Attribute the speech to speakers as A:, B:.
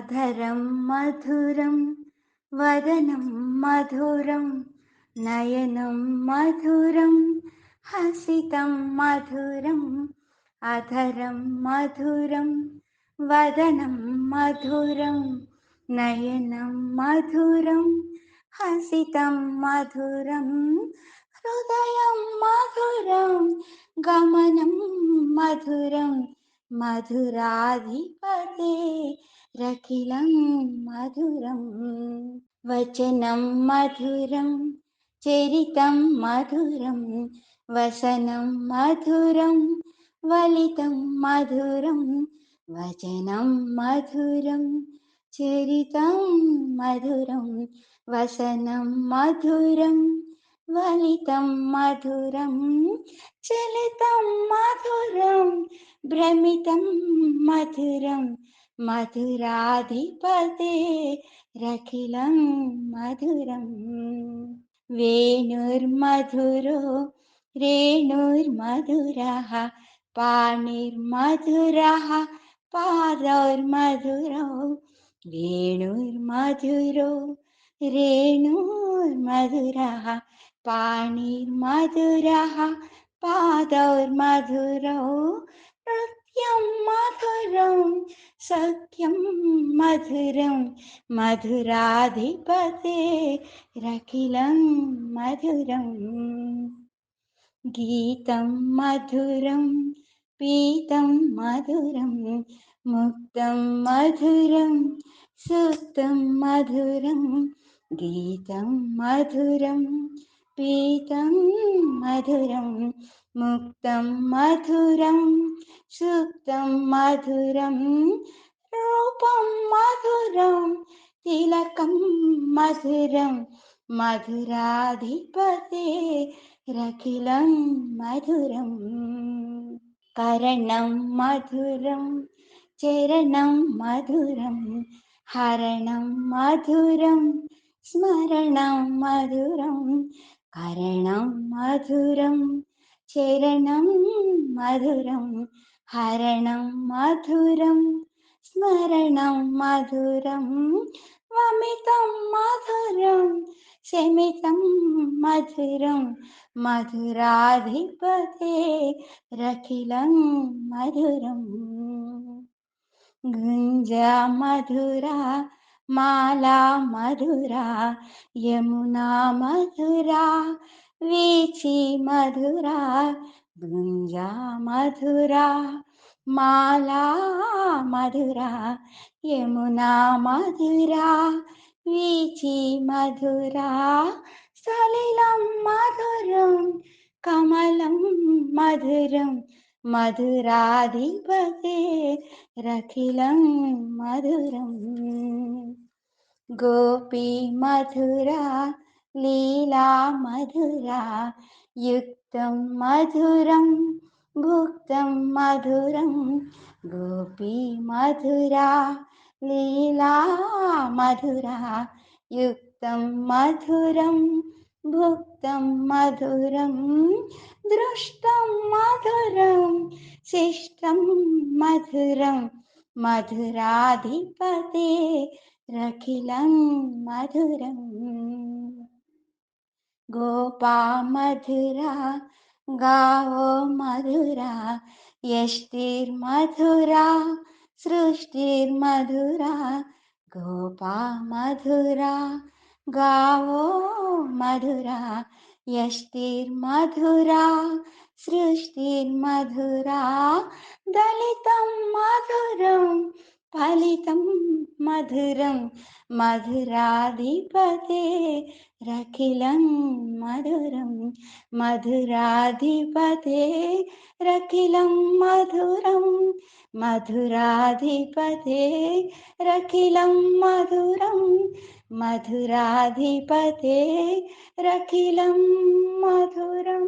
A: అధరం మధురం వదనం మధురం నయనం మధురం హసితం మధురం అధరం మధురం వదనం మధురం నయనం మధురం హసితం మధురం హృదయం మధురం గమనం మధురం మధురాధిపతే రఖిలం మధురం వచనం మధురం చరితం మధురం వసనం మధురం వలితం మధురం వచనం మధురం చరితం మధురం వసనం మధురం వలితం మధురం చలితం మధురం భ్రమితం మధురం మధురాధిపతే రఖిలం మధురం వేణుర్మధురో రేణుర్మధురః పాణిర్మధురః పాదౌర్మధురో వేణుర్మధురో రేణుర్మధురః పాణిర్మధురః పాదౌర్మధురో నృత్యం మధురం సఖ్యం మధురం మధురాధిపతే రఖిలం మధురం గీతం మధురం పీతం మధురం ముక్తం మధురం సుక్తం మధురం గీతం మధురం పీతం మధురం ముక్తం మధురం సుక్తం మధురం రూపం మధురం తిలకం మధురం మధురాధిపతే రఖిలం మధురం కరణం మధురం చరణం మధురం హరణం మధురం స్మరణం మధురం కరణం మధురం చరణం మధురం హరణం మధురం స్మరణం మధురం వమితం మధురం శమితం మధురం మధురాధిపతే రఖిలం మధురం గుంజా మధురా మాలా మధురా యమునా మధురా వీచి మధురా గుంజా మధురా మాలా మధురా యమునా మధురా వీచి మధురా సలిలం మధురం కమలం మధురం మధురాధిపతే రఖిలం మధురం గోపీ మధురా లీలా మధురా యుక్తం మధురం భుక్తం మధురం గోపీ మధురా లీలా మధురా యుక్తం మధురం భుక్తం మధురం దృష్టం మధురం శిష్టం మధురం మధురాధిపతే రఖిలం మధురం గోపా మధురా గావో మధురా యష్టిర్మధురా సృష్టిర్మధురా గోపా మధురా గావో మధురా యష్టిర్మధురా సృష్టిర్మధురా దళితం మధురం ఫలితం మధురం మధురాధిపతే రఖిలం మధురం మధురాధిపతే రఖిలం మధురం మధురాధిపతే రఖిలం మధురం మధురాధిపతే రఖిలం మధురం